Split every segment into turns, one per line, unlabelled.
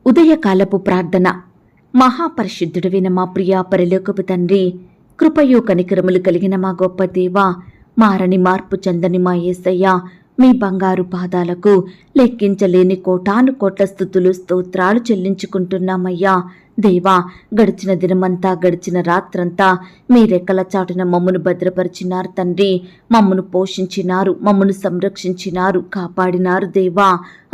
ఉదయకాలపు ప్రార్థన. మహాపరిశుద్ధుడైన మా ప్రియా పరలోకపు తండ్రి, కృపయు కనికరములు కలిగిన మా గొప్ప దేవా, మారని మార్పు చెందని మా యేసయ్య, మీ బంగారు పాదాలకు లెక్కించలేని కోటాను కోట్ల స్తుతులు స్తోత్రాలు చెల్లించుకుంటున్నామయ్యా. దేవా, గడిచిన దినమంతా, గడిచిన రాత్రంతా మీ రెక్కల చాటున మమ్మను భద్రపరిచినారు తండ్రి. మమ్మను పోషించినారు, మమ్మను సంరక్షించినారు, కాపాడినారు దేవా.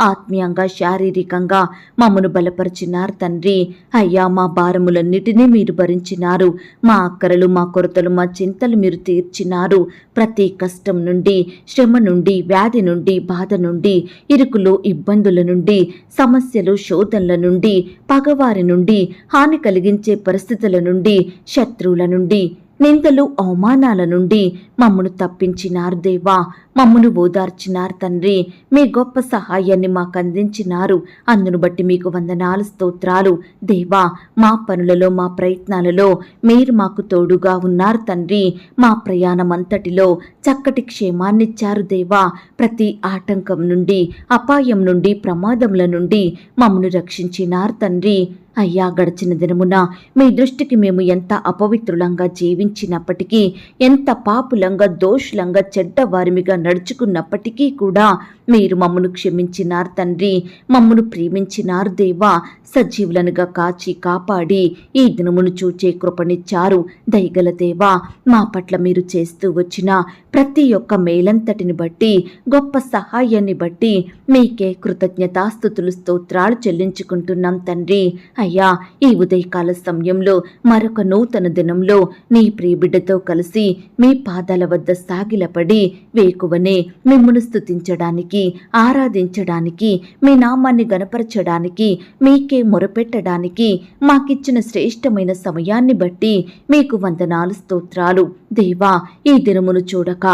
ఆత్మీయంగా, శారీరకంగా మమ్మను బలపరిచినారు తండ్రి. అయ్యా, మా భారములన్నిటినీ మీరు భరించినారు. మా అక్కరలు, మా కొరతలు, మా చింతలు మీరు తీర్చినారు. ప్రతి కష్టం నుండి, శ్రమ నుండి, వ్యాధి నుండి, బాధ నుండి, ఇరుకులు, ఇబ్బందుల నుండి, సమస్యలు, శోధనల నుండి, పగవారి నుండి, హాని కలిగించే పరిస్థితుల నుండి, శత్రువుల నుండి, నిందలు, అవమానాల నుండి మమ్మను తప్పించినారు దేవా. మమ్మను ఓదార్చినారు తండ్రి. మీ గొప్ప సహాయాన్ని మాకు అందించినారు. అందును బట్టి మీకు వందనాలు, స్తోత్రాలు దేవా. మా పనులలో, మా ప్రయత్నాలలో మీరు మాకు తోడుగా ఉన్నారు తండ్రి. మా ప్రయాణం అంతటిలో చక్కటి క్షేమాన్నిచ్చారు దేవా. ప్రతి ఆటంకం నుండి, అపాయం నుండి, ప్రమాదముల నుండి మమ్మను రక్షించినారు తండ్రి. అయ్యా, గడిచిన దినమున మీ దృష్టికి మేము ఎంత అపవిత్రులంగా జీవించినప్పటికీ, ఎంత పాపులంగా, దోషులంగా, చెడ్డవారిమిగా నడుచుకున్నప్పటికీ కూడా మీరు మమ్మను క్షమించినారు తండ్రి. మమ్మను ప్రేమించినారు దేవా. సజీవులనుగా కాచి కాపాడి ఈ దినమును చూచే కృపనిచ్చారు దయగల దేవా. మా పట్ల మీరు చేస్తూ వచ్చిన ప్రతి ఒక్క మేలంతటిని బట్టి, గొప్ప సహాయాన్ని బట్టి మీకే కృతజ్ఞతాస్తుతులు, స్తోత్రాలు చెల్లించుకుంటున్నాం తండ్రి. అయ్యా, ఈ ఉదయకాల సమయంలో మరొక నూతన దినంలో నీ ప్రియబిడ్డతో కలిసి మీ పాదాల వద్ద సాగిలపడి వేకువనే మిమ్మును స్తుతించడానికి, ఆరాధించడానికి, మీ నామాన్ని గణపరచడానికి, మీకే మొరపెట్టడానికి మాకిచ్చిన శ్రేష్టమైన సమయాన్ని బట్టి మీకు వందనాలు, స్తోత్రాలు దేవా. ఈ దినమును చూడక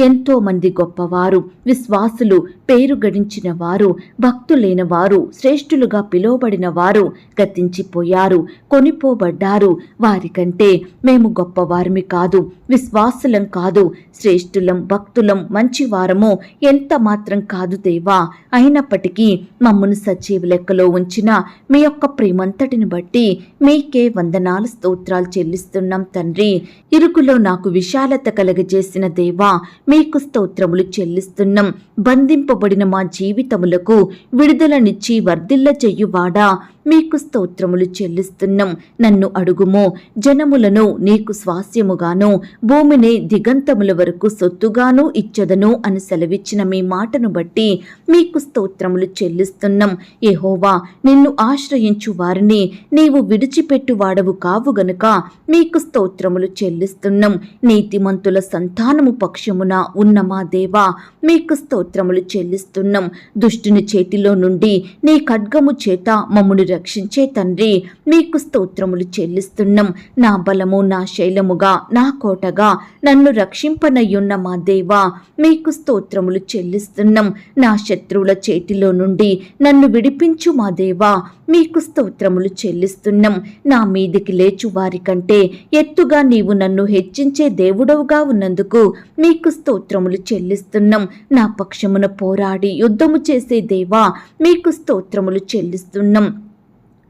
ఎంతో మంది గొప్పవారు, విశ్వాసులు, పేరు గడించిన వారు, భక్తులైన వారు, శ్రేష్ఠులుగా పిలువబడిన వారు గతించిపోయారు, కొనిపోబడ్డారు. వారికంటే మేము గొప్పవారిమి కాదు, విశ్వాసులం కాదు, శ్రేష్ఠులం, భక్తులం, మంచివారము ఎంత మాత్రం కాదు దేవా. అయినప్పటికీ మమ్మను సజీవ లెక్కలో ఉంచిన మీ యొక్క ప్రేమంతటిని బట్టి మీకే వందనాలు, స్తోత్రాలు చెల్లిస్తున్నాం తండ్రి. ఇరుకులో నాకు విశాలత కలగజేసిన దేవా, మీకు స్తోత్రములు చెల్లిస్తున్నాం. బంధింపబడిన మా జీవితములకు విడుదలనిచ్చి వర్ధిల్ల చెయ్యువాడా, మీకు స్తోత్రములు చెల్లిస్తున్నాం. నన్ను అడుగుమో, జనములను నీకు స్వాస్యముగాను, భూమిని దిగంతముల వరకు సొత్తుగాను ఇచ్చదను అని సెలవిచ్చిన మీ మాటను బట్టి మీకు స్తోత్రములు చెల్లిస్తున్నాం. యెహోవా, నిన్ను ఆశ్రయించు వారిని నీవు విడిచిపెట్టు వాడవు కావు గనుక మీకు స్తోత్రములు చెల్లిస్తున్నాం. నీతిమంతుల సంతానము పక్షమున ఉన్న మా దేవా, మీకు స్తోత్రములు చెల్లిస్తున్నాం. దుష్టుని చేతిలో నుండి నీ ఖడ్గము చేత మమ్మును రక్షించే తండ్రి, మీకు స్తోత్రములు చెల్లిస్తున్నాం. నా బలము, నా శైలముగా, నా కోటగా నన్ను రక్షింపనయ్యున్న మా దేవా, మీకు స్తోత్రములు చెల్లిస్తున్నాం. నా శత్రువుల చేతిలో నుండి నన్ను విడిపించు మా దేవా, మీకు స్తోత్రములు చెల్లిస్తున్నాం. నా మీదికి లేచు వారి కంటే ఎత్తుగా నీవు నన్ను హెచ్చించే దేవుడవుగా ఉన్నందుకు మీకు స్తోత్రములు చెల్లిస్తున్నాం. నా పక్షమున పోరాడి యుద్ధము చేసే దేవా, మీకు స్తోత్రములు చెల్లిస్తున్నాం.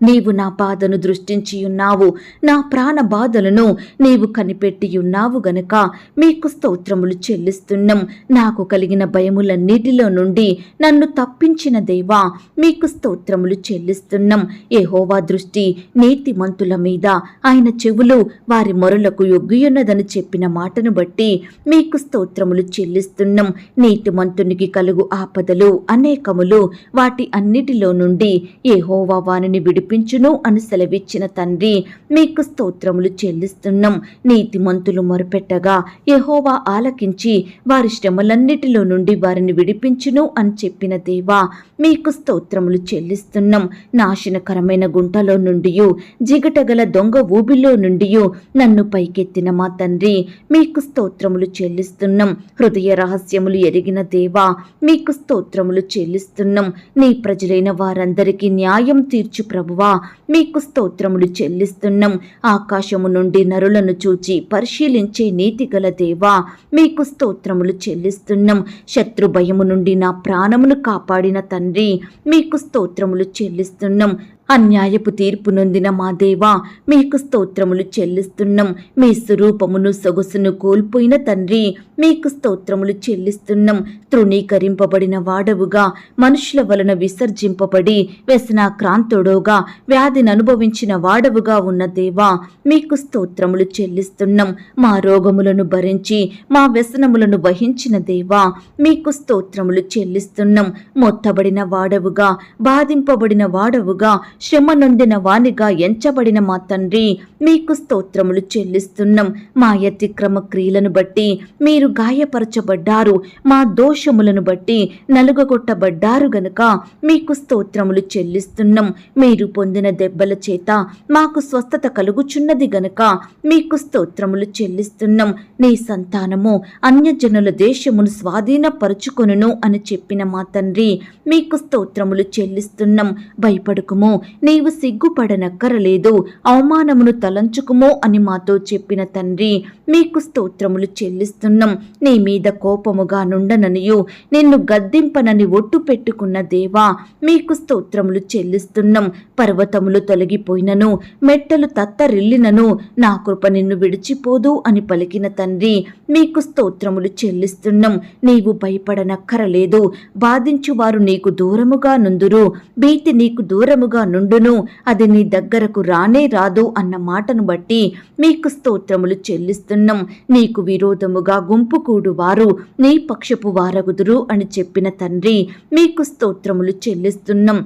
నీవు నా బాధను దృష్టించియున్నావు, నా ప్రాణ బాధలను నీవు కనిపెట్టియున్నావు గనుక మీకు స్తోత్రములు చెల్లిస్తున్నాం. నాకు కలిగిన భయములన్నిటిలో నుండి నన్ను తప్పించిన దేవా, మీకు స్తోత్రములు చెల్లిస్తున్నాం. యెహోవా దృష్టి నీతిమంతుల మీద, ఆయన చెవులు వారి మొరలకు యొగ్గియున్నదని చెప్పిన మాటను బట్టి మీకు స్తోత్రములు చెల్లిస్తున్నాం. నీతిమంతునికి కలుగు ఆపదలు అనేకములు, వాటి అన్నిటిలో నుండి యెహోవా వానిని విడిపించును అని సెలవిచ్చిన తండ్రి, మీకు స్తోత్రములు చెల్లిస్తున్నాం. నీతిమంతులు మొరపెట్టగా యెహోవా ఆలకించి వారి శ్రమలన్నిటిలో నుండి వారిని విడిపించును అని చెప్పిన దేవా, మీకు స్తోత్రములు చెల్లిస్తున్నాం. నాశనకరమైన గుంటలో నుండి, జిగటగల దొంగ ఊబిలో నుండి నన్ను పైకెత్తిన మా తండ్రి, మీకు స్తోత్రములు చెల్లిస్తున్నాం. హృదయ రహస్యములు ఎరిగిన దేవా, మీకు స్తోత్రములు చెల్లిస్తున్నాం. నీ ప్రజలైన వారందరికీ న్యాయం తీర్చు ప్రభువా, మీకు స్తోత్రములు చెల్లిస్తున్నాం. ఆకాశము నుండి నరులను చూచి పరిశీలించే నీతిగల దేవా, మీకు స్తోత్రములు చెల్లిస్తున్నాం. శత్రు భయము నుండి నా ప్రాణమును కాపాడిన తండ్రి, మీకు స్తోత్రములు చెల్లిస్తున్నాం. అన్యాయపు తీర్పు నొందిన మా దేవా మీకు స్తోత్రములు చెల్లిస్తున్నాం. మీ స్వరూపమును సొగసును కోల్పోయిన తండ్రి మీకు స్తోత్రములు చెల్లిస్తున్నాం. తృణీకరింపబడిన వాడవుగా, మనుషుల వలన విసర్జింపబడి వ్యసనాక్రాంతుడుగా, వ్యాధిని అనుభవించిన వాడవుగా ఉన్న దేవా మీకు స్తోత్రములు చెల్లిస్తున్నాం. మా రోగములను భరించి మా వ్యసనములను వహించిన దేవా మీకు స్తోత్రములు చెల్లిస్తున్నాం. మొత్తబడిన వాడవుగా, బాధింపబడిన వాడవుగా, శ్రమ నొందిన వానిగా ఎంచబడిన మా తండ్రి మీకు స్తోత్రములు చెల్లిస్తున్నాం. మా అతిక్రమ క్రియలను బట్టి మీరు గాయపరచబడ్డారు, మా దోషములను బట్టి నలుగగొట్టబడ్డారు గనుక మీకు స్తోత్రములు చెల్లిస్తున్నాం. మీరు పొందిన దెబ్బల చేత మాకు స్వస్థత కలుగుచున్నది గనుక మీకు స్తోత్రములు చెల్లిస్తున్నాం. నీ సంతానము అన్యజనుల దేశమును స్వాధీనపరుచుకొనును అని చెప్పిన మా తండ్రి మీకు స్తోత్రములు చెల్లిస్తున్నాం. భయపడుకుము, నీవు సిగ్గుపడనక్కరలేదు, అవమానమును తలంచుకుమో అని మాతో చెప్పిన తండ్రి మీకు స్తోత్రములు చెల్లిస్తున్నాం. నీ మీద కోపముగా నుండననియు నిన్ను గద్దింపనని ఒట్టు పెట్టుకున్న దేవా మీకు స్తోత్రములు చెల్లిస్తున్నాం. పర్వతములు తొలగిపోయినను, మెట్టలు తత్తరిల్లినను నా కృప నిన్ను విడిచిపోదు అని పలికిన తండ్రి మీకు స్తోత్రములు చెల్లిస్తున్నాం. నీవు భయపడనక్కరలేదు, బాధించువారు నీకు దూరముగా నుందురు, భీతి నీకు దూరముగా నుండును, అది నీ దగ్గరకు రానే రాదు అన్న మాటను బట్టి మీకు స్తోత్రములు చెల్లిస్తున్నాం. నీకు విరోధముగా గుంపు కూడువారు నీ పక్షపు వారగుదురు అని చెప్పిన తండ్రి మీకు స్తోత్రములు చెల్లిస్తున్నాం.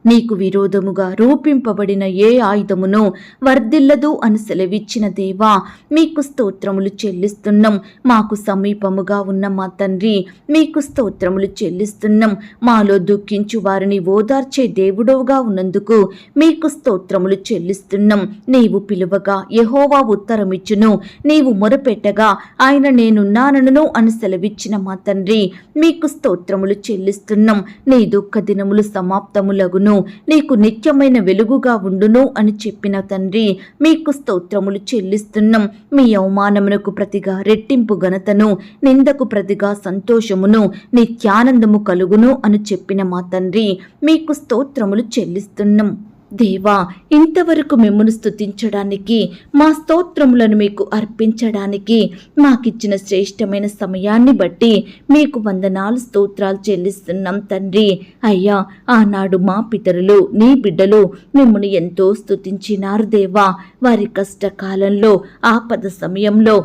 నీకు విరోధముగా రూపింపబడిన ఏ ఆయుధమును వర్ధిల్లదు అని సెలవిచ్చిన దేవా మీకు స్తోత్రములు చెల్లిస్తున్నాం. మాకు సమీపముగా ఉన్న మా తండ్రి మీకు స్తోత్రములు చెల్లిస్తున్నాం. మాలో దుఃఖించు వారిని ఓదార్చే దేవుడవుగా ఉన్నందుకు మీకు స్తోత్రములు చెల్లిస్తున్నాం. నీవు పిలువగా యెహోవా ఉత్తరమిచ్చును, నీవు మొరపెట్టగా ఆయన నేనున్నానను అని సెలవిచ్చిన మా తండ్రి మీకు స్తోత్రములు చెల్లిస్తున్నాం. నీ దుఃఖ దినములు సమాప్తములగును, నీకు నిత్యమైన వెలుగుగా ఉండును అని చెప్పిన తండ్రి మీకు స్తోత్రములు చెల్లిస్తున్నాం. మీ అవమానమునకు ప్రతిగా రెట్టింపు ఘనతను, నిందకు ప్రతిగా సంతోషమును, నిత్యానందము కలుగును అని చెప్పిన మా తండ్రి మీకు స్తోత్రములు చెల్లిస్తున్నాం. దేవా ఇంతవరకు మిమ్మల్ని స్తుతించడానికి, మా స్తోత్రములను మీకు అర్పించడానికి మాకిచ్చిన శ్రేష్టమైన సమయాన్ని బట్టి మీకు వందనాలు స్తోత్రాలు చెల్లిస్తున్నాం తండ్రి. అయ్యా ఆనాడు మా పితరులు నీ బిడ్డలు మిమ్మల్ని ఎంతో స్తుతించినారు దేవా. వారి కష్టకాలంలో, ఆపద సమయంలో,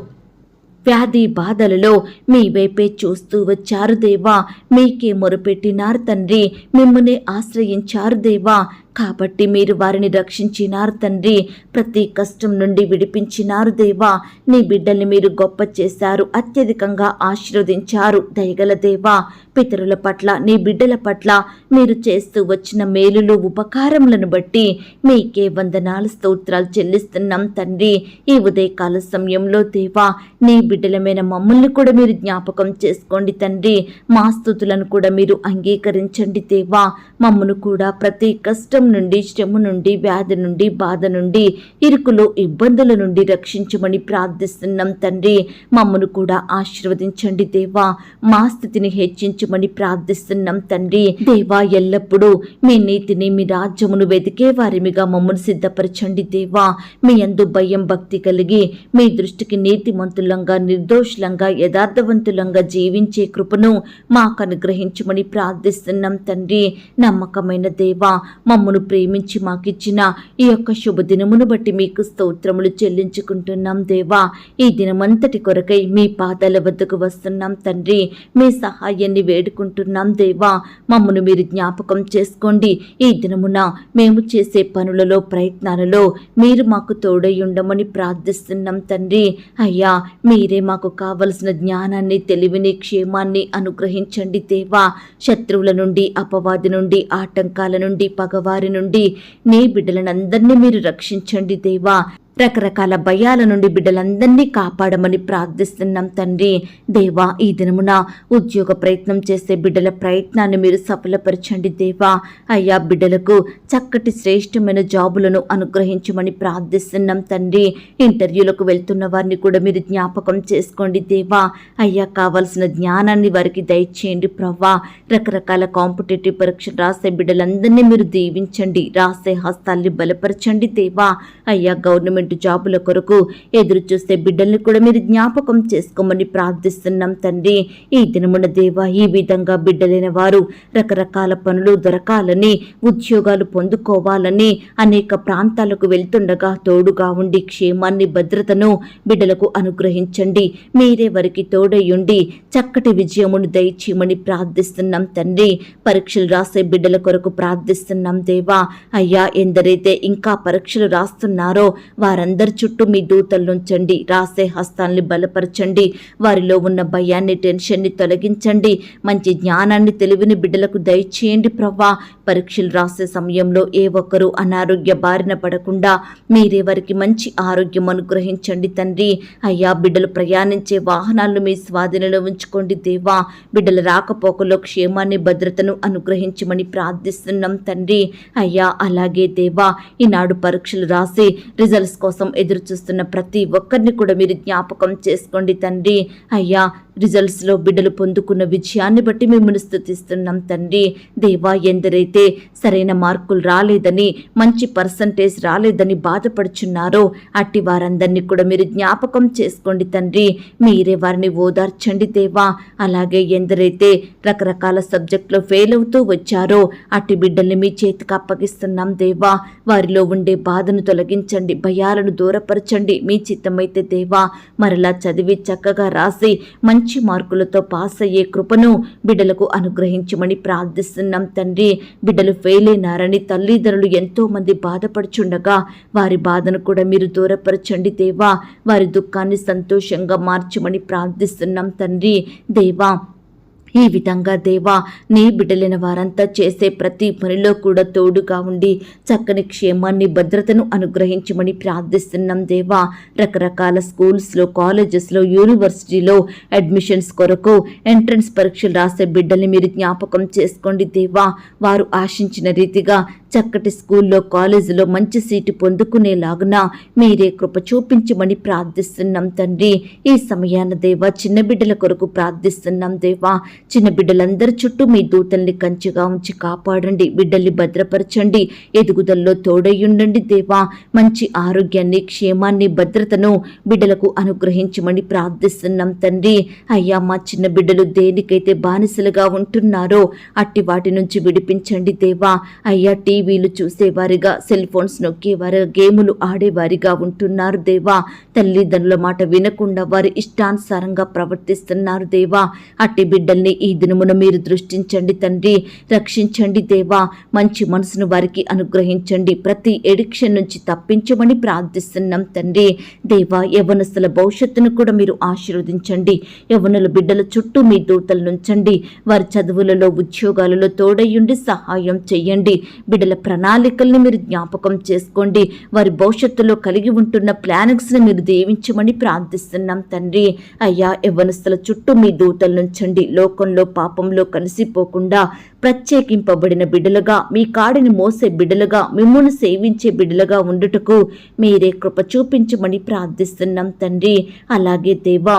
వ్యాధి బాధలలో మీ వైపే చూస్తూ వచ్చారు దేవా. మీకే మొరపెట్టినారు తండ్రి, మిమ్మల్ని ఆశ్రయించారు దేవా. కాబట్టి మీరు వారిని రక్షించినారు తండ్రి, ప్రతి కష్టం నుండి విడిపించినారు దేవా. నీ బిడ్డల్ని మీరు గొప్ప చేశారు, అత్యధికంగా ఆశీర్వదించారు దయగల దేవా. పితరుల పట్ల, నీ బిడ్డల పట్ల మీరు చేస్తూ వచ్చిన మేలులు, ఉపకారములను బట్టి మీకే వందనాలు స్తోత్రాలు చెల్లిస్తున్నాం తండ్రి. ఈ ఉదయకాల సమయంలో దేవా నీ బిడ్డలమైన మమ్మల్ని కూడా మీరు జ్ఞాపకం చేసుకోండి తండ్రి. మా స్తుతులను కూడా మీరు అంగీకరించండి దేవా. మమ్మను కూడా ప్రతి కష్టం నుండి, శ్రమ నుండి, వ్యాధి నుండి, బాధ నుండి, ఇరుకులు, ఇబ్బందుల నుండి రక్షించమని ప్రార్థిస్తున్నాం తండ్రి. మమ్మను కూడా ఆశీర్వదించండి దేవా. మా స్థితిని హెచ్చించమని ప్రార్థిస్తున్నాం తండ్రి. దేవా ఎల్లప్పుడూ మీ నీతిని, మీ రాజ్యమును వెతికే వారిమిగా మమ్మను సిద్ధపరచండి దేవా. మీ యందు భయం, భక్తి కలిగి మీ దృష్టికి నీతిమంతులంగా, నిర్దోషులంగా, యథార్థవంతులంగా జీవించే కృపను మాకు అనుగ్రహించమని ప్రార్థిస్తున్నాం తండ్రి. నమ్మకమైన దేవా మమ్మను ప్రేమించి మాకిచ్చిన ఈ యొక్క శుభదినమును బట్టి మీకు స్తోత్రములు చెల్లించుకుంటున్నాం దేవా. ఈ దినమంతటి కొరకై మీ పాదాల వద్దకు వస్తున్నాం తండ్రి. మీ సహాయాన్ని వేడుకుంటున్నాం దేవా. మమ్మను మీరు జ్ఞాపకం చేసుకోండి. ఈ దినమున మేము చేసే పనులలో, ప్రయత్నాలలో మీరు మాకు తోడై ఉండమని ప్రార్థిస్తున్నాం తండ్రి. అయ్యా మీరే మాకు కావలసిన జ్ఞానాన్ని, తెలివిని, క్షేమాన్ని అనుగ్రహించండి దేవా. శత్రువుల నుండి, అపవాది నుండి, ఆటంకాల నుండి, పగవారి నుండి నీ బిడ్డలనందరినీ మీరు రక్షించండి దేవా. రకరకాల భయాల నుండి బిడ్డలందరినీ కాపాడమని ప్రార్థిస్తున్నాం తండ్రి. దేవా, ఈ దినమున ఉద్యోగ ప్రయత్నం చేసే బిడ్డల ప్రయత్నాన్ని మీరు సఫలపరచండి దేవా. అయ్యా, బిడ్డలకు చక్కటి శ్రేష్టమైన జాబులను అనుగ్రహించమని ప్రార్థిస్తున్నాం తండ్రి. ఇంటర్వ్యూలకు వెళ్తున్న వారిని కూడా మీరు జ్ఞాపకం చేసుకోండి దేవా. అయ్యా, కావలసిన జ్ఞానాన్ని వారికి దయచేయండి ప్రవ్వా. రకరకాల కాంపిటేటివ్ పరీక్షలు రాసే బిడ్డలందరినీ మీరు దీవించండి, రాసే హస్తాల్ని బలపరచండి దేవా. అయ్యా, గవర్నమెంట్ జాబుల కొరకు ఎదురు చూస్తే బిడ్డల్ని కూడా మీరు జ్ఞాపకం చేసుకోమని ప్రార్థిస్తున్నాం తండ్రి. ఈ దినమున దేవా, ఈ విధంగా బిడ్డలైన వారు రకరకాల పనులు దొరకాలని, ఉద్యోగాలు పొందుకోవాలని అనేక ప్రాంతాలకు వెళ్తుండగా తోడుగా ఉండి క్షేమాన్ని, భద్రతను బిడ్డలకు అనుగ్రహించండి. మీరే వారికి తోడయ్యుండి చక్కటి విజయమును దయచేయమని ప్రార్థిస్తున్నాం తండ్రి. పరీక్షలు రాసే బిడ్డల కొరకు ప్రార్థిస్తున్నాం దేవా. అయ్యా, ఎందరైతే ఇంకా పరీక్షలు రాస్తున్నారో వారందరి చుట్టూ మీ దూతలుంచండి, రాసే హస్తాల్ని బలపరచండి, వారిలో ఉన్న భయాన్ని, టెన్షన్ని తొలగించండి, మంచి జ్ఞానాన్ని, తెలివిని బిడ్డలకు దయచేయండి ప్రవ్వా. పరీక్షలు రాసే సమయంలో ఏ ఒక్కరూ అనారోగ్య బారిన పడకుండా మీరే వారికి మంచి ఆరోగ్యం అనుగ్రహించండి తండ్రి. అయ్యా, బిడ్డలు ప్రయాణించే వాహనాలను మీ స్వాధీనంలో ఉంచుకోండి దేవా. బిడ్డల రాకపోకలో క్షేమాన్ని, భద్రతను అనుగ్రహించమని ప్రార్థిస్తున్నాం తండ్రి. అయ్యా, అలాగే దేవా, ఈనాడు పరీక్షలు రాసి రిజల్ట్స్ కోసం ఎదురు చూస్తున్న ప్రతి ఒక్కరిని కూడా మీరు జ్ఞాపకం చేసుకోండి తండ్రి. అయ్యా, రిజల్ట్స్లో బిడ్డలు పొందుకున్న విజయాన్ని బట్టి మిమ్మల్ని స్తుతిస్తున్నాం తండ్రి. దేవా, ఎందరైతే సరైన మార్కులు రాలేదని, మంచి పర్సంటేజ్ రాలేదని బాధపడుచున్నారో అట్టి వారందరినీ కూడా మీరు జ్ఞాపకం చేసుకోండి తండ్రి. మీరే వారిని ఓదార్చండి దేవా. అలాగే ఎందరైతే రకరకాల సబ్జెక్టులో ఫెయిల్ అవుతూ వచ్చారో అట్టి బిడ్డల్ని మీ చేతికి అప్పగిస్తున్నాం దేవా. వారిలో ఉండే బాధను తొలగించండి, భయాలను దూరపరచండి. మీ చిత్తమైతే దేవా, మరలా చదివి చక్కగా రాసి మంచి మార్కులతో పాస్ అయ్యే కృపను బిడ్డలకు అనుగ్రహించమని ప్రార్థిస్తున్నాం తండ్రి. బిడ్డలు ఫెయిల్ అయినారని తల్లిదండ్రులు ఎంతో మంది బాధపడుచుండగా వారి బాధను కూడా మీరు దూరపరచండి దేవా. వారి దుఃఖాన్ని సంతోషంగా మార్చమని ప్రార్థిస్తున్నాం తండ్రి. దేవా, ఈ విధంగా దేవా, నీ బిడ్డలైన వారంతా చేసే ప్రతి పనిలో కూడా తోడుగా ఉండి చక్కని క్షేమాన్ని, భద్రతను అనుగ్రహించమని ప్రార్థిస్తున్నాం దేవా. రకరకాల స్కూల్స్లో, కాలేజెస్లో, యూనివర్సిటీలో అడ్మిషన్స్ కొరకు ఎంట్రన్స్ పరీక్షలు రాసే బిడ్డల్ని మీరు జ్ఞాపకం చేసుకోండి దేవా. వారు ఆశించిన రీతిగా చక్కటి స్కూల్లో, కాలేజీలో మంచి సీటు పొందుకునేలాగున మీరే కృప చూపించమని ప్రార్థిస్తున్నాం తండ్రి. ఈ సమయాన దేవా, చిన్న బిడ్డల కొరకు ప్రార్థిస్తున్నాం దేవా. చిన్న బిడ్డలందరి చుట్టూ మీ దూతల్ని కంచెగా ఉంచి కాపాడండి, బిడ్డల్ని భద్రపరచండి, ఎదుగుదలలో తోడయ్యుండండి దేవా. మంచి ఆరోగ్యాన్ని, క్షేమాన్ని, భద్రతను బిడ్డలకు అనుగ్రహించమని ప్రార్థిస్తున్నాం తండ్రి. అయ్యా, మా చిన్న బిడ్డలు దేనికైతే బానిసలుగా ఉంటున్నారో అట్టి వాటి నుంచి విడిపించండి దేవా. అయ్యా, టీవీలు చూసేవారిగా, సెల్ ఫోన్స్ నొక్కేవారిగా, గేములు ఆడేవారిగా ఉంటున్నారు దేవా. తల్లిదండ్రుల మాట వినకుండా వారి ఇష్టానుసారంగా ప్రవర్తిస్తున్నారు దేవా. అట్టి బిడ్డల్ని ఈ దినమున మీరు దృష్టించండి తండ్రి, రక్షించండి దేవా. మంచి మనసును వారికి అనుగ్రహించండి, ప్రతి ఎడిక్షన్ నుంచి తప్పించమని ప్రార్థిస్తున్నాం తండ్రి. దేవా, యవ్వనస్తుల భవిష్యత్తును కూడా మీరు ఆశీర్వదించండి. యవ్వనుల బిడ్డల చుట్టూ మీ దూతలు నుంచండి. వారి చదువులలో, ఉద్యోగాలలో తోడయ్యుండి సహాయం చెయ్యండి. బిడ్డల ప్రణాళికల్ని మీరు జ్ఞాపకం చేసుకోండి. వారి భవిష్యత్తులో కలిగి ఉంటున్న ప్లానింగ్స్ని మీరు దీవించమని ప్రార్థిస్తున్నాం తండ్రి. అయ్యా, యవ్వనస్తుల చుట్టూ మీ దూతలు నుంచండి. లోకంలో, పాపంలో కలిసిపోకుండా ప్రత్యేకింపబడిన బిడ్డలుగా, మీ కాడిని మోసే బిడ్డలుగా, మిమ్మును సేవించే బిడ్డలుగా ఉండుటకు మీరే కృప చూపించమని ప్రార్థిస్తున్నాం తండ్రి. అలాగే దేవా,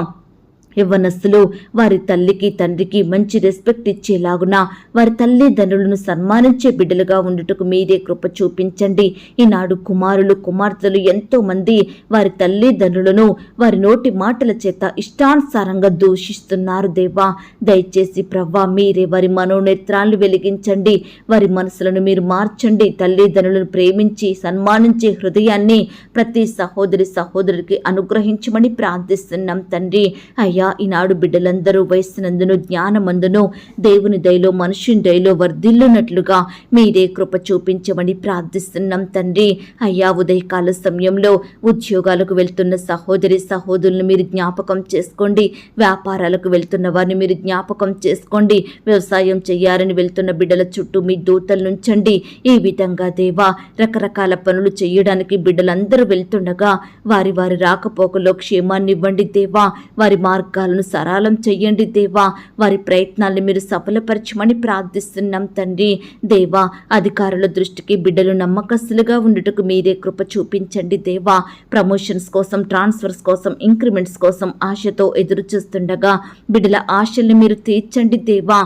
యవ్వనస్తులు వారి తల్లికి, తండ్రికి మంచి రెస్పెక్ట్ ఇచ్చేలాగున, వారి తల్లిదండ్రులను సన్మానించే బిడ్డలుగా ఉండుటకు మీరే కృప చూపించండి. ఈనాడు కుమారులు, కుమార్తెలు ఎంతో మంది వారి తల్లిదండ్రులను వారి నోటి మాటల చేత ఇష్టానుసారంగా దూషిస్తున్నారు దేవా. దయచేసి ప్రవ్వా, మీరే వారి మనోనేత్రాలను వెలిగించండి, వారి మనసులను మీరు మార్చండి. తల్లిదండ్రులను ప్రేమించి సన్మానించే హృదయాన్ని ప్రతి సహోదరికి అనుగ్రహించమని ప్రార్థిస్తున్నాం తండ్రి. అయ్యా, అయ్యా ఈనాడు బిడ్డలందరూ వయస్సునందును జ్ఞానమందును దేవుని దయలో మనుషుని దయలో వర్ధిల్లునట్లుగా మీరే కృప చూపించమని ప్రార్థిస్తున్నాం తండ్రి. అయ్యా ఉదయకాల సమయంలో ఉద్యోగాలకు వెళ్తున్న సహోదరి సహోదరులను మీరు జ్ఞాపకం చేసుకోండి. వ్యాపారాలకు వెళ్తున్న వారిని మీరు జ్ఞాపకం చేసుకోండి. వ్యవసాయం చేయాలని వెళ్తున్న బిడ్డల చుట్టూ మీ దూతలు నుంచండి. ఈ విధంగా దేవా రకరకాల పనులు చేయడానికి బిడ్డలందరూ వెళ్తుండగా వారి వారి రాకపోకలో క్షేమాన్ని ఇవ్వండి దేవా. వారి మార్గాలను సరళం చెయ్యండి దేవా. వారి ప్రయత్నాలను మీరు సఫలపరచమని ప్రార్థిస్తున్నాం తండ్రి. దేవా అధికారుల దృష్టికి బిడ్డలు నమ్మకస్తులుగా ఉండుటకు మీరే కృప చూపించండి దేవా. ప్రమోషన్స్ కోసం, ట్రాన్స్ఫర్స్ కోసం, ఇంక్రిమెంట్స్ కోసం ఆశతో ఎదురు చూస్తుండగా బిడ్డల ఆశల్ని మీరు తీర్చండి దేవా.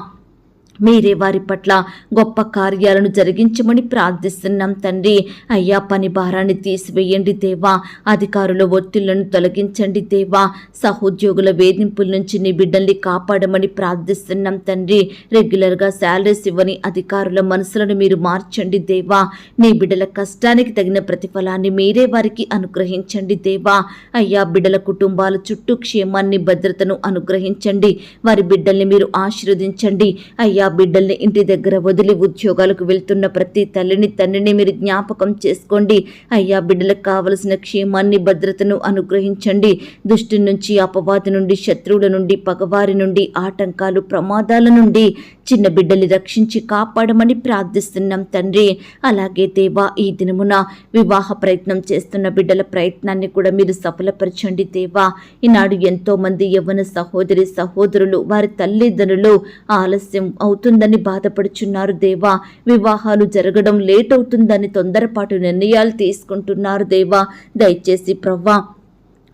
మీరే వారి పట్ల గొప్ప కార్యాలను జరిగించమని ప్రార్థిస్తున్నాం తండ్రి. అయ్యా పని భారాన్ని తీసివేయండి దేవా. అధికారుల ఒత్తిళ్లను తొలగించండి దేవా. సహోద్యోగుల వేధింపుల నుంచి నీ బిడ్డల్ని కాపాడమని ప్రార్థిస్తున్నాం తండ్రి. రెగ్యులర్గా శాలరీస్ ఇవ్వని అధికారుల మనసులను మీరు మార్చండి దేవా. నీ బిడ్డల కష్టానికి తగిన ప్రతిఫలాన్ని మీరే వారికి అనుగ్రహించండి దేవా. అయ్యా బిడ్డల కుటుంబాల చుట్టూ క్షేమాన్ని భద్రతను అనుగ్రహించండి. వారి బిడ్డల్ని మీరు ఆశీర్వదించండి. అయ్యా బిడ్డల్ని ఇంటి దగ్గర వదిలి ఉద్యోగాలకు వెళ్తున్న ప్రతి తల్లిని తండ్రిని మీరు జ్ఞాపకం చేసుకోండి. అయ్యా బిడ్డలకు కావలసిన క్షేమాన్ని భద్రతను అనుగ్రహించండి. దుష్టి నుంచి, అపవాది నుండి, శత్రువుల నుండి, పగవారి నుండి, ఆటంకాలు ప్రమాదాల నుండి చిన్న బిడ్డల్ని రక్షించి కాపాడమని ప్రార్థిస్తున్నాం తండ్రి. అలాగే దేవా ఈ దినమున వివాహ ప్రయత్నం చేస్తున్న బిడ్డల ప్రయత్నాన్ని కూడా మీరు సఫలపరచండి దేవా. ఈనాడు ఎంతో మంది యవ్వన సహోదరి సహోదరులు వారి తల్లిదండ్రులు ఆలస్యం అవుతుందని బాధపడుచున్నారు దేవా. వివాహాలు జరగడం లేట్ అవుతుందని తొందరపాటు నిర్ణయాలు తీసుకుంటున్నారు దేవా. దయచేసి ప్రవ్వా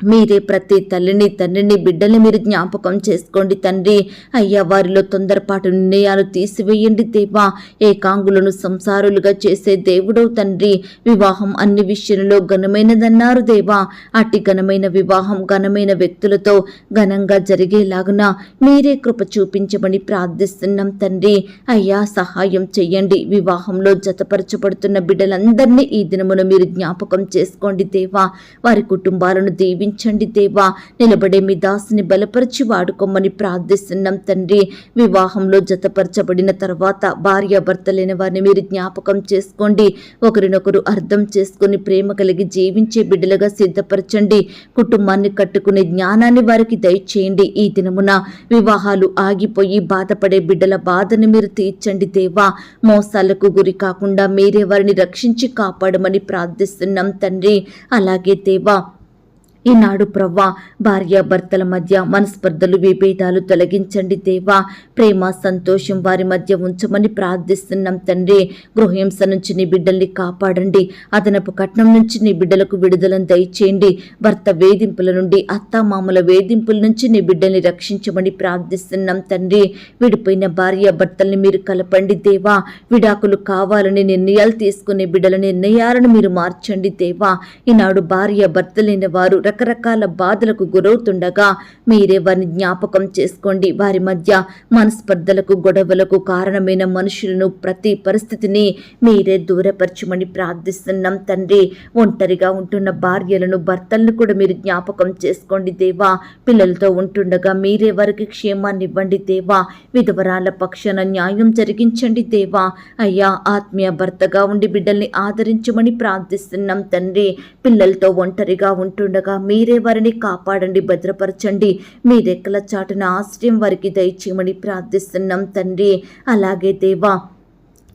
మీరే ప్రతి తల్లిని తండ్రిని బిడ్డల్ని మీరు జ్ఞాపకం చేసుకోండి తండ్రి. అయ్యా వారిలో తొందరపాటు నిర్ణయాలు తీసివేయండి దేవా. ఏకాంగులను సంసారులుగా చేసే దేవుడవు తండ్రి. వివాహం అన్ని విషయంలో ఘనమైనదన్నారు దేవా. అట్టి ఘనమైన వివాహం ఘనమైన వ్యక్తులతో ఘనంగా జరిగేలాగున మీరే కృప చూపించమని ప్రార్థిస్తున్నాం తండ్రి. అయ్యా సహాయం చెయ్యండి. వివాహంలో జతపరచబడుతున్న బిడ్డలందరినీ ఈ దినమున మీరు జ్ఞాపకం చేసుకోండి దేవా. వారి కుటుంబాలను దీవించండి దేవా. నిలబడే మీ దాసుని బలపరిచి వాడుకోమని ప్రార్థిస్తున్నాం తండ్రి. వివాహంలో జతపరచబడిన తర్వాత భార్యాభర్తలైన వారిని మీరు జ్ఞాపకం చేసుకోండి. ఒకరినొకరు అర్థం చేసుకుని ప్రేమ కలిగి జీవించే బిడ్డలుగా సిద్ధపరచండి. కుటుంబాన్ని కట్టుకునే జ్ఞానాన్ని వారికి దయచేయండి. ఈ దినమున వివాహాలు ఆగిపోయి బాధపడే బిడ్డల బాధను మీరు తీర్చండి దేవా. మోసాలకు గురి కాకుండా మీరే వారిని రక్షించి కాపాడమని ప్రార్థిస్తున్నాం తండ్రి. అలాగే దేవా ఈనాడు ప్రవ్వా భార్యాభర్తల మధ్య మనస్పర్ధలు విభేదాలు తొలగించండి దేవా. ప్రేమ సంతోషం వారి మధ్య ఉంచమని ప్రార్థిస్తున్నాం తండ్రి. గృహహింస నుంచి నీ బిడ్డల్ని కాపాడండి. అదనపు కట్నం నుంచి నీ బిడ్డలకు విడుదలను దయచేయండి. భర్త వేధింపుల నుండి, అత్తామామల వేధింపుల నుంచి నీ బిడ్డల్ని రక్షించమని ప్రార్థిస్తున్నాం తండ్రి. విడిపోయిన భార్యాభర్తల్ని మీరు కలపండి దేవా. విడాకులు కావాలని నిర్ణయాలు తీసుకునే బిడ్డల నిర్ణయాలను మీరు మార్చండి దేవా. ఈనాడు భార్యాభర్తలైన వారు రకరకాల బాధలకు గురవుతుండగా మీరే వారిని జ్ఞాపకం చేసుకోండి. వారి మధ్య మనస్పర్ధలకు గొడవలకు కారణమైన మనుషులను ప్రతి పరిస్థితిని మీరే దూరపరచమని ప్రార్థిస్తున్నాం తండ్రి. ఒంటరిగా ఉంటున్న భార్యలను భర్తలను కూడా మీరు జ్ఞాపకం చేసుకోండి దేవా. పిల్లలతో ఉంటుండగా మీరే వారికి క్షేమాన్ని ఇవ్వండి దేవా. విధవరాల పక్షాన న్యాయం జరిగించండి దేవా. అయ్యా ఆత్మీయ భర్తగా ఉండి బిడ్డల్ని ఆదరించమని ప్రార్థిస్తున్నాం తండ్రి. పిల్లలతో ఒంటరిగా ఉంటుండగా మీరే వారిని కాపాడండి, భద్రపరచండి. మీ రెక్కల చాటున ఆశ్రయం వారికి దయచేయమని ప్రార్థిస్తున్నాం తండ్రి. అలాగే దేవా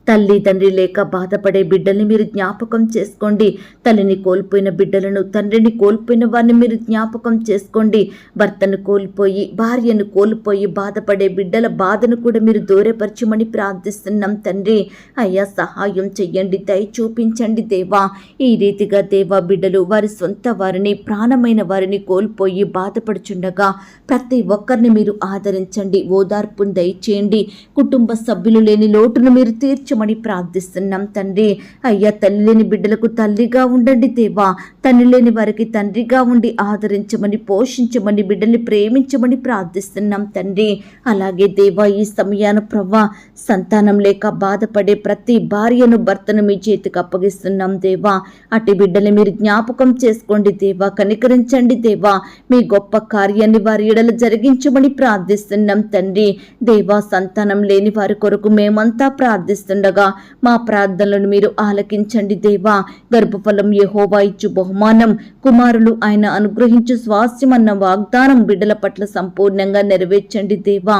తల్లి తండ్రి లేక బాధపడే బిడ్డల్ని మీరు జ్ఞాపకం చేసుకోండి. తల్లిని కోల్పోయిన బిడ్డలను, తండ్రిని కోల్పోయిన వారిని మీరు జ్ఞాపకం చేసుకోండి. భర్తను కోల్పోయి, భార్యను కోల్పోయి బాధపడే బిడ్డల బాధను కూడా మీరు దూరపరచమని ప్రార్థిస్తున్నాం తండ్రి. అయ్యా సహాయం చెయ్యండి, దయ చూపించండి దేవా. ఈ రీతిగా దేవా బిడ్డలు వారి సొంత వారిని, ప్రాణమైన వారిని కోల్పోయి బాధపడుచుండగా ప్రతి ఒక్కరిని మీరు ఆదరించండి, ఓదార్పును దయచేయండి. కుటుంబ సభ్యులు లేని లోటును మీరు తీర్చమని దీవించమని ప్రార్థిస్తున్నాం తండ్రి. అయ్యా తల్లి లేని బిడ్డలకు తల్లిగా ఉండండి దేవా. తండ్రి లేని వారికి తండ్రిగా ఉండి ఆదరించమని, పోషించమని, బిడ్డల్ని ప్రేమించమని ప్రార్థిస్తున్నాం తండ్రి. అలాగే దేవా ఈ సమయాన ప్రవ్వా సంతానం లేక బాధపడే ప్రతి భార్యను, భర్తను మీ చేతికి అప్పగిస్తున్నాం దేవా. అటు బిడ్డల్ని మీరు జ్ఞాపకం చేసుకోండి దేవా, కనికరించండి దేవా. మీ గొప్ప కార్యాన్ని వారి ఎడల జరిగించమని ప్రార్థిస్తున్నాం తండ్రి. దేవా సంతానం లేని వారి కొరకు మేమంతా ప్రార్థిస్తుండగా మా ప్రార్థనలను మీరు ఆలకించండి దేవా. గర్భఫలం యెహోవా ఇచ్చు బహుమానం, కుమారులు ఆయన అనుగ్రహించు స్వాస్థ్యమన్న వాగ్దానం బిడ్డల పట్ల సంపూర్ణంగా నెరవేర్చండి దేవా.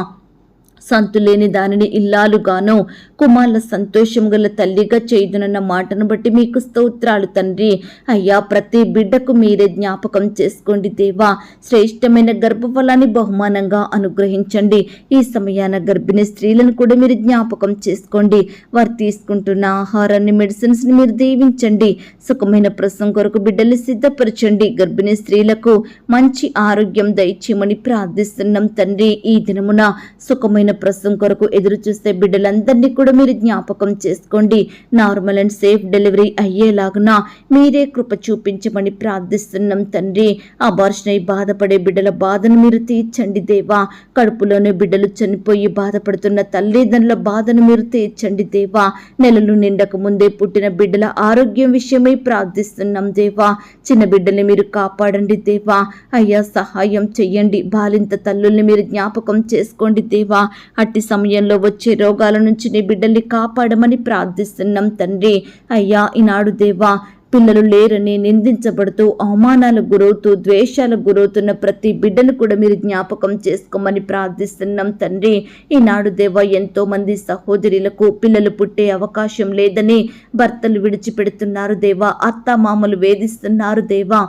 సంతులేని దానిని ఇల్లాలుగానో, కుమారుల సంతోషం గల తల్లిగా చేయుదునన్న మాటను బట్టి మీకు స్తోత్రాలు తండ్రి. అయ్యా ప్రతి బిడ్డకు మీరే జ్ఞాపకం చేసుకోండి దేవా. శ్రేష్టమైన గర్భఫలాన్ని బహుమానంగా అనుగ్రహించండి. ఈ సమయాన గర్భిణీ స్త్రీలను కూడా మీరు జ్ఞాపకం చేసుకోండి. వారు తీసుకుంటున్న ఆహారాన్ని, మెడిసిన్స్ని మీరు దీవించండి. సుఖమైన ప్రసవం కొరకు బిడ్డల్ని సిద్ధపరచండి. గర్భిణీ స్త్రీలకు మంచి ఆరోగ్యం దయచేయమని ప్రార్థిస్తున్నాం తండ్రి. ఈ దినమున సుఖమైన ప్రసవం కొరకు ఎదురు చూస్తే బిడ్డలందరినీ కూడా మీరు జ్ఞాపకం చేసుకోండి. నార్మల్ అండ్ సేఫ్ డెలివరీ అయ్యేలాగున మీరే కృప చూపించమని ప్రార్థిస్తున్నాం తండ్రి. అబార్షన్ అయి బాధపడే బిడ్డల బాధను మీరు తీర్చండి దేవా. కడుపులోనే బిడ్డలు చనిపోయి బాధపడుతున్న తల్లిదండ్రుల బాధను మీరు తీర్చండి దేవా. నెలలు నిండక ముందే పుట్టిన బిడ్డల ఆరోగ్యం విషయమై ప్రార్థిస్తున్నాం దేవా. చిన్న బిడ్డల్ని మీరు కాపాడండి దేవా. అయ్యా సహాయం చెయ్యండి. బాలింత తల్లుల్ని మీరు జ్ఞాపకం చేసుకోండి దేవా. అట్టి సమయంలో వచ్చే రోగాల నుంచి నీ బిడ్డల్ని కాపాడమని ప్రార్థిస్తున్నాం తండ్రి. అయ్యా ఈనాడు దేవా పిల్లలు లేరని నిందించబడుతూ, అవమానాలకు గురవుతూ, ద్వేషాలకు గురవుతున్న ప్రతి బిడ్డను కూడా మీరు జ్ఞాపకం చేసుకోమని ప్రార్థిస్తున్నాం తండ్రి. ఈనాడు దేవా ఎంతో మంది సహోదరులకు పిల్లలు పుట్టే అవకాశం లేదని భర్తలు విడిచిపెడుతున్నారు దేవా. అత్తామామలు వేధిస్తున్నారు దేవా.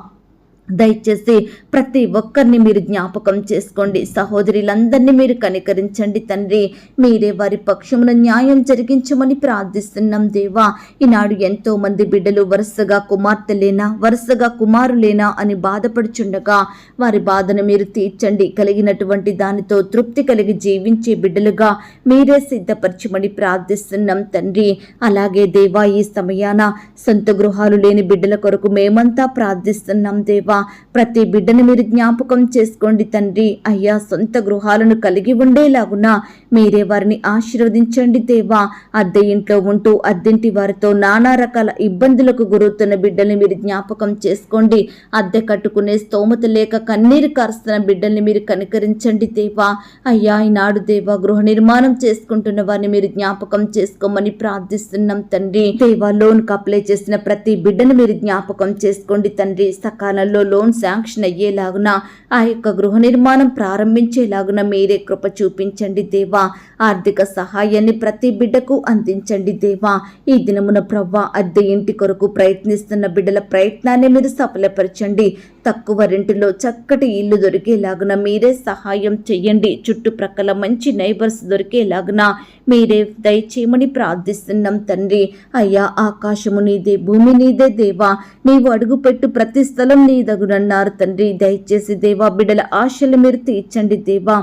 దయచేసి ప్రతి ఒక్కరిని మీరు జ్ఞాపకం చేసుకోండి. సహోదరులందరినీ మీరు కనికరించండి తండ్రి. మీరే వారి పక్షమున న్యాయం జరిగించమని ప్రార్థిస్తున్నాం దేవా. ఈనాడు ఎంతో మంది బిడ్డలు వరుసగా కుమార్తెలేనా, వరుసగా కుమారులేనా అని బాధపడుచుండగా వారి బాధను మీరు తీర్చండి. కలిగినటువంటి దానితో తృప్తి కలిగి జీవించే బిడ్డలుగా మీరే సిద్ధపరచమని ప్రార్థిస్తున్నాం తండ్రి. అలాగే దేవా ఈ సమయాన సొంత గృహాలు లేని బిడ్డల కొరకు మేమంతా ప్రార్థిస్తున్నాం దేవా. ప్రతి బిడ్డను మీరు జ్ఞాపకం చేసుకోండి తండ్రి. అయ్యా సొంత గృహాలను కలిగి ఉండేలాగున మీరే వారిని ఆశీర్వదించండి దేవా. అద్దె ఇంట్లో ఉంటూ అద్దెంటి వారితో నానా రకాల ఇబ్బందులకు గురవుతున్న బిడ్డల్ని మీరు జ్ఞాపకం చేసుకోండి. అద్దె కట్టుకునే స్తోమత లేక కన్నీరు కారుస్తున్న బిడ్డల్ని మీరు కనికరించండి దేవా. అయ్యా ఈనాడు దేవా గృహ నిర్మాణం చేసుకుంటున్న వారిని మీరు జ్ఞాపకం చేసుకోమని ప్రార్థిస్తున్నాం తండ్రి. దేవా లోన్కి అప్లై చేసిన ప్రతి బిడ్డను మీరు జ్ఞాపకం చేసుకోండి తండ్రి. సకాలంలో లోన్ శాంక్షన్ అయ్యేలాగున, ఆ యొక్క గృహ నిర్మాణం ప్రారంభించేలాగున మీరే కృప చూపించండి దేవా. ఆర్థిక సహాయాన్ని ప్రతి బిడ్డకు అందించండి దేవా. ఈ దినమున ప్రవ్వా అద్దె ఇంటి కొరకు ప్రయత్నిస్తున్న బిడ్డల ప్రయత్నాన్ని మీరు సఫలపరచండి. తక్కువ రెంటిలో చక్కటి ఇల్లు దొరికేలాగున మీరే సహాయం చెయ్యండి. చుట్టుప్రక్కల మంచి నైబర్స్ దొరికేలాగున మీరే దయచేయమని ప్రార్థిస్తున్నాం తండ్రి. అయ్యా ఆకాశము నీదే, భూమి నీదే దేవా. నీవు అడుగుపెట్టు ప్రతి స్థలం నీదగునన్నారు తండ్రి. దయచేసి దేవా బిడ్డల ఆశలు మీరు తీర్చండి దేవా.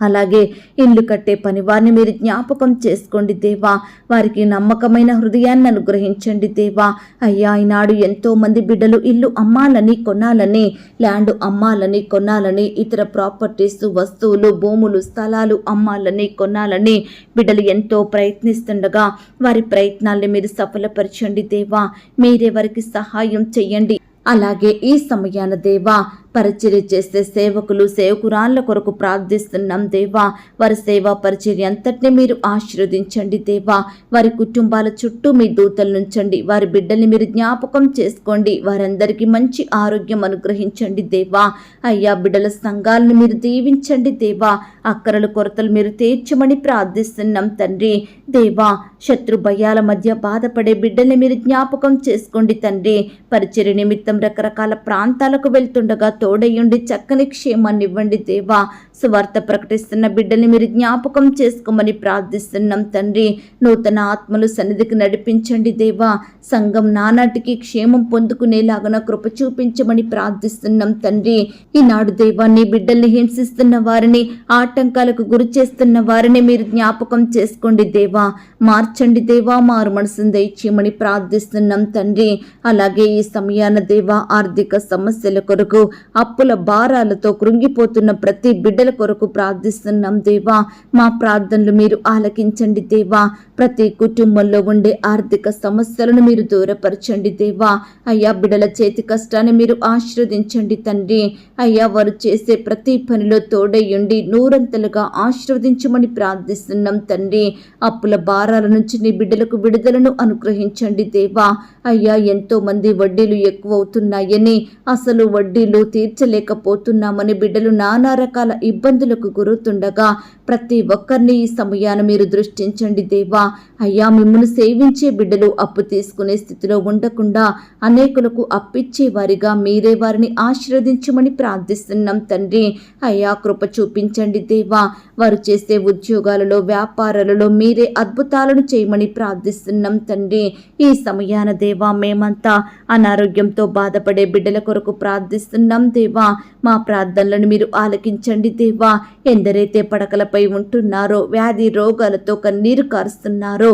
అలాగే ఇల్లు కట్టే పని వారిని మీరు జ్ఞాపకం చేసుకోండి దేవా. వారికి నమ్మకమైన హృదయాన్ని అనుగ్రహించండి దేవా. అయ్యా ఈనాడు ఎంతో మంది బిడ్డలు ఇల్లు అమ్మాలని, కొనాలని, ల్యాండ్ అమ్మాలని, కొనాలని, ఇతర ప్రాపర్టీస్, వస్తువులు, భూములు, స్థలాలు అమ్మాలని, కొనాలని బిడ్డలు ఎంతో ప్రయత్నిస్తుండగా వారి ప్రయత్నాల్ని మీరు సఫలపరచండి దేవా. మీరే వారికి సహాయం చెయ్యండి. అలాగే ఈ సమయాన దేవా పరిచర్య చేసే సేవకులు, సేవకురాళ్ళ కొరకు ప్రార్థిస్తున్నాం దేవా. వారి సేవా పరిచర్య అంతటినీ మీరు ఆశీర్వదించండి దేవా. వారి కుటుంబాల చుట్టూ మీ దూతలు నుంచండి. వారి బిడ్డల్ని మీరు జ్ఞాపకం చేసుకోండి. వారందరికీ మంచి ఆరోగ్యం అనుగ్రహించండి దేవా. అయ్యా బిడ్డల సంఘాలను మీరు దీవించండి దేవా. అక్కరలు కొరతలు మీరు తీర్చమని ప్రార్థిస్తున్నాం తండ్రి. దేవా శత్రు భయాల మధ్య బాధపడే బిడ్డల్ని మీరు జ్ఞాపకం చేసుకోండి తండ్రి. పరిచర్య నిమిత్తం రకరకాల ప్రాంతాలకు వెళ్తుండగా తోడయ్యుండి చక్కని క్షేమాన్ని ఇవ్వండి దేవా. సువార్త ప్రకటిస్తున్న బిడ్డల్ని మీరు జ్ఞాపకం చేసుకోమని ప్రార్థిస్తున్నాం తండ్రి. నూతన ఆత్మలు సన్నిధికి నడిపించండి దేవా. సంఘం నానాటికి క్షేమం పొందుకునేలాగా కృప చూపించమని ప్రార్థిస్తున్నాం తండ్రి. ఈనాడు దేవా, నీ బిడ్డల్ని హింసిస్తున్న వారిని, ఆటంకాలకు గురి చేస్తున్న వారిని మీరు జ్ఞాపకం చేసుకోండి దేవా. మార్చండి దేవా, మారు మనసును దయచేయమని ప్రార్థిస్తున్నాం తండ్రి. అలాగే ఈ సమయాన దేవా, ఆర్థిక సమస్యల కొరకు, అప్పుల భారాలతో కృంగిపోతున్న ప్రతి బిడ్డల కొరకు ప్రార్థిస్తున్నాం దేవా. మా ప్రార్థనలు మీరు ఆలకించండి దేవా. ప్రతి కుటుంబంలో ఉండే ఆర్థిక సమస్యలను మీరు దూరపరచండి దేవా. అయ్యా, బిడ్డల చేతి కష్టాన్ని మీరు ఆశీర్వదించండి తండ్రి. అయ్యా, వారు చేసే ప్రతి పనిలో తోడయ్యుండి నూరంతలుగా ఆశీర్వదించమని ప్రార్థిస్తున్నాం తండ్రి. అప్పుల భారాల నుంచి నీ బిడ్డలకు విడుదలను అనుగ్రహించండి దేవా. అయ్యా, ఎంతో మంది వడ్డీలు ఎక్కువ అవుతున్నాయని, అసలు వడ్డీలు తీర్చలేకపోతున్నామని బిడ్డలు నానా రకాల ఇబ్బందులకు గురవుతుండగా ప్రతి ఒక్కరిని ఈ సమయాన మీరు దృష్టించండి దేవా. అయ్యా, మిమ్మల్ని సేవించే బిడ్డలు అప్పు తీసుకునే స్థితిలో ఉండకుండా అనేకులకు అప్పిచ్చే వారిగా మీరే వారిని ఆశీర్వదించమని ప్రార్థిస్తున్నాం తండ్రి. అయ్యా, కృప చూపించండి దేవా. వారు చేసే ఉద్యోగాలలో, వ్యాపారాలలో మీరే అద్భుతాలను చేయమని ప్రార్థిస్తున్నాం తండ్రి. ఈ సమయాన దేవా, మేమంతా అనారోగ్యంతో బాధపడే బిడ్డల కొరకు ప్రార్థిస్తున్నాం దేవా. మా ప్రార్థనలను మీరు ఆలకించండి దేవా. ఎందరైతే పడకలపై ఉంటున్నారో, వ్యాధి రోగాలతో కన్నీరు కారుస్తున్నారో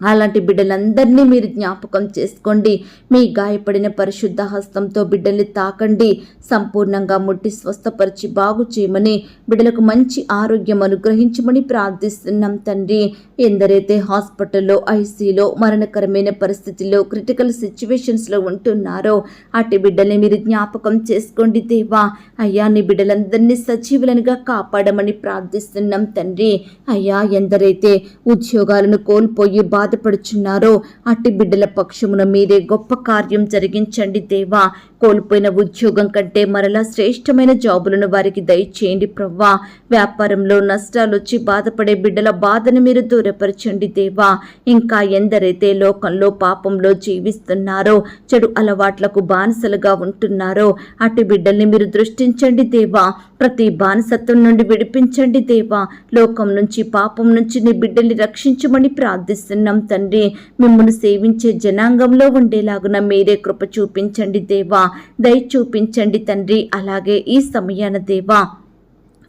అలాంటి బిడ్డలందరినీ మీరు జ్ఞాపకం చేసుకోండి. మీ గాయపడిన పరిశుద్ధ హస్తంతో బిడ్డల్ని తాకండి. సంపూర్ణంగా ముట్టి స్వస్థపరిచి బాగు చేయమని, బిడ్డలకు మంచి ఆరోగ్యం అనుగ్రహించమని ప్రార్థిస్తున్నాం తండ్రి. ఎందరైతే హాస్పిటల్లో, ఐసీలో, మరణకరమైన పరిస్థితుల్లో, క్రిటికల్ సిచ్యువేషన్స్లో ఉంటున్నారో అటు బిడ్డల్ని మీరు జ్ఞాపకం చేసుకోండి దేవా. అయ్యా, నీ బిడ్డలందరినీ సజీవులనుగా కాపాడమని ప్రార్థిస్తున్నాం తండ్రి. అయ్యా, ఎందరైతే ఉద్యోగాలను కోల్పోయి బాధపడుచున్నారో అట్టి బిడ్డల పక్షమున మీరే గొప్ప కార్యం జరిగించండి దేవా. కోల్పోయిన ఉద్యోగం కంటే మరలా శ్రేష్టమైన జాబులను వారికి దయచేయండి ప్రవ్వా. వ్యాపారంలో నష్టాలు వచ్చి బాధపడే బిడ్డల బాధను మీరు దూరపరచండి దేవా. ఇంకా ఎందరైతే లోకంలో పాపంలో జీవిస్తున్నారో, చెడు అలవాట్లకు బానిసలుగా ఉంటున్నారో అటు బిడ్డల్ని మీరు దృష్టించండి దేవా. ప్రతి బానిసత్వం నుండి విడిపించండి దేవా. లోకం నుంచి, పాపం నుంచి నీ బిడ్డల్ని రక్షించమని ప్రార్థిస్తున్నాం తండ్రి. మిమ్మల్ని సేవించే జనాంగంలో ఉండేలాగున మీరే కృప చూపించండి దేవా. దయ చూపించండి తండ్రి. అలాగే ఈ సమయాన దేవా,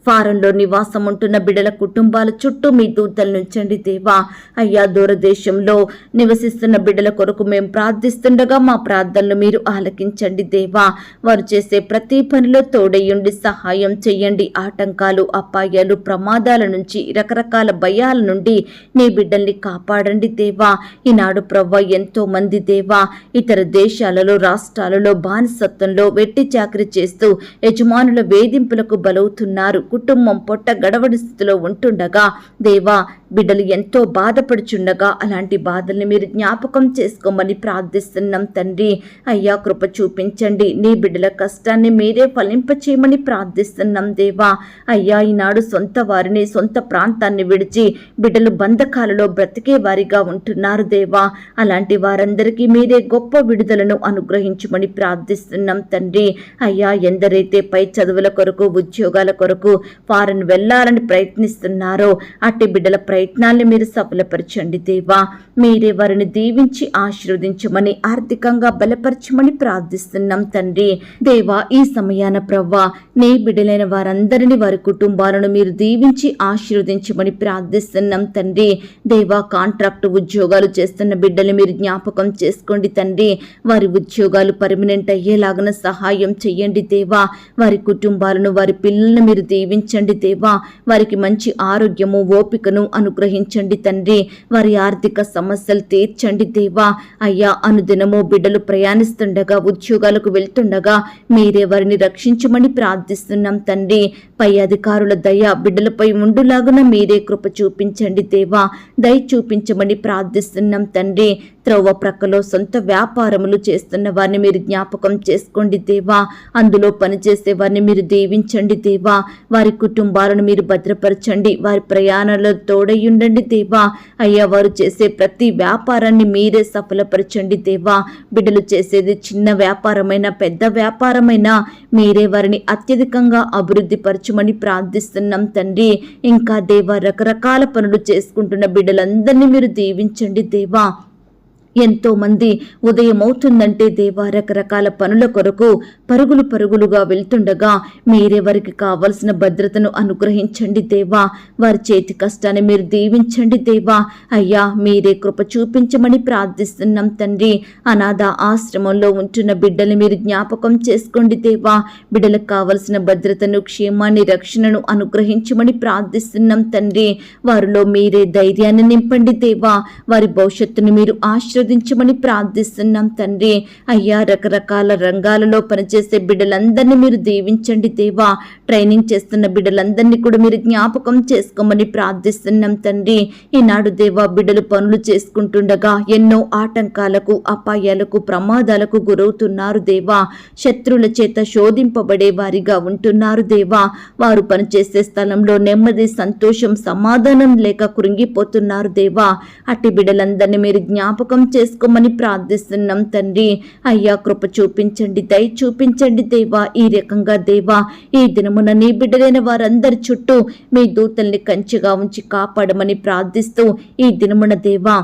ఫారంలో నివాసం ఉంటున్న బిడ్డల కుటుంబాల చుట్టూ మీ దూతలు నుంచండి దేవా. అయ్యా, దూరదేశంలో నివసిస్తున్న బిడ్డల కొరకు మేము ప్రార్థిస్తుండగా మా ప్రార్థనలు మీరు ఆలకించండి దేవా. వారు చేసే ప్రతి పనిలో తోడయ్యుండి సహాయం చేయండి. ఆటంకాలు, అపాయాలు, ప్రమాదాల నుంచి, రకరకాల భయాల నుండి నీ బిడ్డల్ని కాపాడండి దేవా. ఈనాడు ప్రవ్వ ఎంతో మంది దేవా ఇతర దేశాలలో, రాష్ట్రాలలో బానిసత్వంలో వెట్టి చాకరీ చేస్తూ యజమానుల వేధింపులకు బలవుతున్నారు. కుటుంబం పొట్ట గడవడి స్థితిలో ఉంటుండగా దేవా, బిడ్డలు ఎంతో బాధపడుచుండగా అలాంటి బాధల్ని మీరు జ్ఞాపకం చేసుకోమని ప్రార్థిస్తున్నాం తండ్రి. అయ్యా, కృప చూపించండి. నీ బిడ్డల కష్టాన్ని మీరే ఫలింపచేయమని ప్రార్థిస్తున్నాం దేవా. అయ్యా, ఈనాడు సొంత వారిని, సొంత ప్రాంతాన్ని విడిచి బిడ్డలు బంధకాలలో బ్రతికే వారిగా ఉంటున్నారు దేవా. అలాంటి వారందరికీ మీరే గొప్ప విడుదలను అనుగ్రహించమని ప్రార్థిస్తున్నాం తండ్రి. అయ్యా, ఎందరైతే పై చదువుల కొరకు, ఉద్యోగాల కొరకు ఫారెన్ వెళ్లాలని ప్రయత్నిస్తున్నారో అట్టి బిడ్డల ప్రయత్నాల్ని మీరు సఫలపరచండి దేవా. మీరే వారిని దీవించి ఆశీర్వదించమని, ఆర్థికంగా బలపరచమని ప్రార్థిస్తున్నాం తండ్రి. దేవా, ఈ సమయాన ప్రవ్వా, నీ బిడ్డలైన వారందరినీ, వారి కుటుంబాలను మీరు దీవించి ఆశీర్వదించమని ప్రార్థిస్తున్నాం తండ్రి. దేవా, కాంట్రాక్ట్ ఉద్యోగాలు చేస్తున్న బిడ్డలు మీరు జ్ఞాపకం చేసుకోండి తండ్రి. వారి ఉద్యోగాలు పర్మనెంట్ అయ్యేలాగా సహాయం చెయ్యండి దేవా. వారి కుటుంబాలను, వారి పిల్లలను మీరు దీవించండి దేవా. వారికి మంచి ఆరోగ్యము, ఓపికను అనుగ్రహించండి తండ్రి. వారి ఆర్థిక సమస్యలు తీర్చండి దేవా. అయ్యా, అనుదినము బిడ్డలు ప్రయాణిస్తుండగా, ఉద్యోగాలకు వెళ్తుండగా మీరే వారిని రక్షించమని ప్రార్థిస్తున్నాం తండ్రి. పై అధికారుల దయ బిడ్డలపై ఉండులాగున మీరే కృప చూపించండి దేవా. దయ చూపించమని ప్రార్థిస్తున్నాం తండ్రి. త్రోవ ప్రక్కలో సొంత వ్యాపారములు చేస్తున్న వారిని మీరు జ్ఞాపకం చేసుకోండి దేవా. అందులో పనిచేసే వారిని మీరు దీవించండి దేవా. వారి కుటుంబాలను మీరు భద్రపరచండి. వారి ప్రయాణాలలో తోడయ్యుండండి దేవా. అయ్యా, వారు చేసే ప్రతి వ్యాపారాన్ని మీరే సఫలపరచండి దేవా. బిడ్డలు చేసేది చిన్న వ్యాపారమైనా పెద్ద వ్యాపారమైనా మీరే వారిని అత్యధికంగా అభివృద్ధి పరచమని ప్రార్థిస్తున్నాం తండ్రి. ఇంకా దేవా, రకరకాల పనులు చేసుకుంటున్న బిడ్డలందరినీ మీరు దీవించండి దేవా. ఎంతో మంది ఉదయం అవుతుందంటే దేవా రకరకాల పనుల కొరకు పరుగులుగా వెళ్తుండగా మీరే వారికి కావలసిన భద్రతను అనుగ్రహించండి దేవా. వారి చేతి కష్టాన్ని మీరు దీవించండి దేవా. అయ్యా, మీరే కృప చూపించమని ప్రార్థిస్తున్నాం తండ్రి. అనాథ ఆశ్రమంలో ఉంటున్న బిడ్డల్ని మీరు జ్ఞాపకం చేసుకోండి దేవా. బిడ్డలకు కావలసిన భద్రతను, క్షేమాన్ని, రక్షణను అనుగ్రహించమని ప్రార్థిస్తున్నాం తండ్రి. వారిలో మీరే ధైర్యాన్ని నింపండి దేవా. వారి భవిష్యత్తును మీరు ఆశీర్వదించమని ప్రార్థిస్తున్నాం తండ్రి. అయ్యా, రకరకాల రంగాలలో పనిచేసే బిడ్డలందరినీ మీరు దీవించండి దేవా. ట్రైనింగ్ చేస్తున్న బిడ్డలందరినీ కూడా మీరు జ్ఞాపకం చేసుకోమని ప్రార్థిస్తున్నాం తండ్రి. ఈనాడు దేవా, బిడ్డలు పనులు చేసుకుంటుండగా ఎన్నో ఆటంకాలకు, అపాయాలకు, ప్రమాదాలకు గురవుతున్నారు దేవా. శత్రువుల చేత శోధింపబడే వారిగా ఉంటున్నారు దేవా. వారు పనిచేసే స్థలంలో నెమ్మది, సంతోషం, సమాధానం లేక కృంగిపోతున్నారు దేవా. అట్టి బిడ్డలందరినీ మీరు జ్ఞాపకం చేసుకోమని ప్రార్థిస్తున్నాం తండ్రి. అయ్యా, కృప చూపించండి, దయ చూపించండి దేవా. ఈ రకంగా దేవా, ఈ దినమున నీ బిడ్డలైన వారందరి చుట్టూ మీ దూతల్ని కంచెగా ఉంచి కాపాడమని ప్రార్థిస్తూ ఈ దినమున దేవా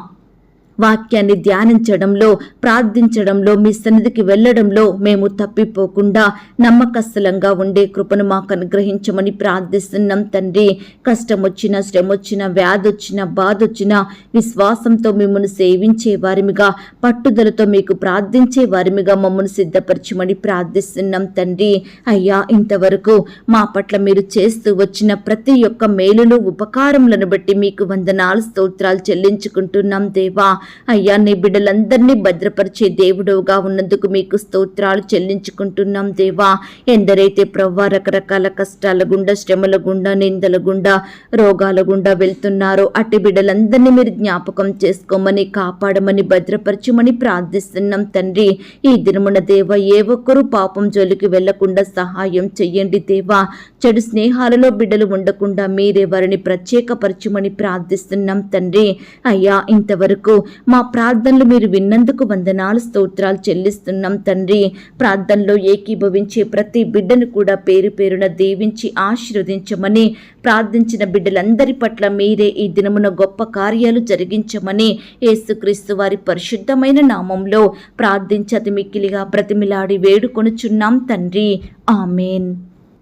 వాక్యాన్ని ధ్యానించడంలో, ప్రార్థించడంలో, మీ సన్నిధికి వెళ్లడంలో మేము తప్పిపోకుండా నమ్మకస్థలంగా ఉండే కృపను మాకు అనుగ్రహించమని ప్రార్థిస్తున్నాం తండ్రి. కష్టం వచ్చినా, శ్రమ వచ్చినా, వ్యాధి వచ్చినా, బాధ వచ్చినా విశ్వాసంతో మిమ్మల్ని సేవించే వారిమిగా, పట్టుదలతో మీకు ప్రార్థించే వారిమిగా మమ్మల్ని సిద్ధపరచమని ప్రార్థిస్తున్నాం తండ్రి. అయ్యా, ఇంతవరకు మా పట్ల మీరు చేస్తూ వచ్చిన ప్రతి ఒక్క మేలును, ఉపకారములను బట్టి మీకు వందనాలు, స్తోత్రాలు చెల్లించుకుంటున్నాం దేవా. అయ్యా, నీ బిడ్డలందరినీ భద్రపరిచే దేవుడుగా ఉన్నందుకు మీకు స్తోత్రాలు చెల్లించుకుంటున్నాం దేవా. ఎందరైతే ప్రవ్వా రకరకాల కష్టాల గుండా, శ్రమల గుండా, నిందల గుండా, రోగాల గుండా వెళ్తున్నారో అట్టి బిడ్డలందరినీ మీరు జ్ఞాపకం చేసుకోమని, కాపాడమని, భద్రపరచమని ప్రార్థిస్తున్నాం తండ్రి. ఈ దినమున దేవా, ఏ ఒక్కరూ పాపం జోలికి వెళ్లకుండా సహాయం చెయ్యండి దేవా. చెడు స్నేహాలలో బిడ్డలు ఉండకుండా మీరే వారిని ప్రత్యేకపరచమని ప్రార్థిస్తున్నాం తండ్రి. అయ్యా, ఇంతవరకు మా ప్రార్థనలు మీరు విన్నందుకు వందనాలు, స్తోత్రాలు చెల్లిస్తున్నాం తండ్రి. ప్రార్థనలో ఏకీభవించే ప్రతి బిడ్డను కూడా పేరు పేరున దీవించి ఆశీర్వదించమని, ప్రార్థించిన బిడ్డలందరి పట్ల మీరే ఈ దినమున గొప్ప కార్యాలు జరిగించమని యేసుక్రీస్తు వారి పరిశుద్ధమైన నామంలో ప్రార్థించి అతి మిక్కిలిగా బ్రతిమిలాడి వేడుకొనుచున్నాం తండ్రి. ఆమేన్.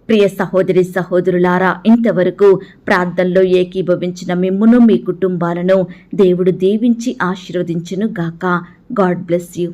ప్రియ సహోదరి సహోదరులారా, ఇంతవరకు ప్రార్థనలో ఏకీభవించిన మిమ్మును, మీ కుటుంబాలను దేవుడు దీవించి ఆశీర్వదించును గాక. God bless you.